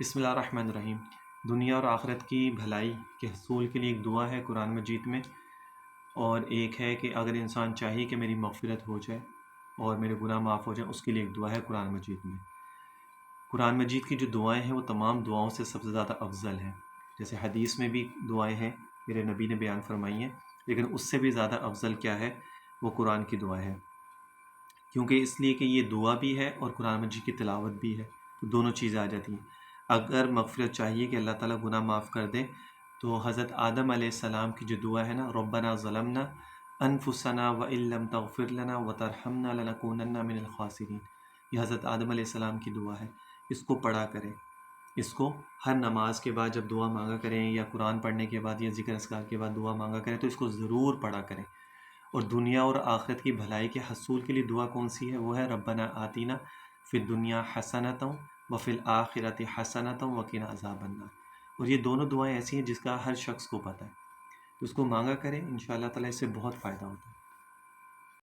بسم اللہ الرحمن الرحیم۔ دنیا اور آخرت کی بھلائی کے حصول کے لیے ایک دعا ہے قرآن مجید میں، اور ایک ہے کہ اگر انسان چاہیے کہ میری مغفرت ہو جائے اور میرے گناہ معاف ہو جائیں، اس کے لیے ایک دعا ہے قرآن مجید میں۔ قرآن مجید کی جو دعائیں ہیں وہ تمام دعاؤں سے سب سے زیادہ افضل ہیں۔ جیسے حدیث میں بھی دعائیں ہیں، میرے نبی نے بیان فرمائی ہیں، لیکن اس سے بھی زیادہ افضل کیا ہے؟ وہ قرآن کی دعا ہے، کیونکہ اس لیے کہ یہ دعا بھی ہے اور قرآن مجید کی تلاوت بھی ہے، تو دونوں چیزیں آ جاتی ہیں۔ اگر مغفرت چاہیے کہ اللہ تعالیٰ گناہ معاف کر دے، تو حضرت آدم علیہ السلام کی جو دعا ہے نا، ربنا ظلمنا انفسنا وان لم تغفر لنا وترحمنا لنکونن من الخاسرین، یہ حضرت آدم علیہ السلام کی دعا ہے۔ اس کو پڑھا کریں، اس کو ہر نماز کے بعد جب دعا مانگا کریں، یا قرآن پڑھنے کے بعد یا ذکر اذکار کے بعد دعا مانگا کریں، تو اس کو ضرور پڑھا کریں۔ اور دنیا اور آخرت کی بھلائی کے حصول کے لیے دعا کون سی ہے؟ وہ ہے ربنا آتینا فی الدنیا حسنۃ وفی الآخرۃ حسنۃ وقنا عذاب النار۔ اور یہ دونوں دعائیں ایسی ہیں جس کا ہر شخص کو پتہ ہے، تو اس کو مانگا کریں، انشاءاللہ تعالیٰ اس سے بہت فائدہ ہوتا ہے۔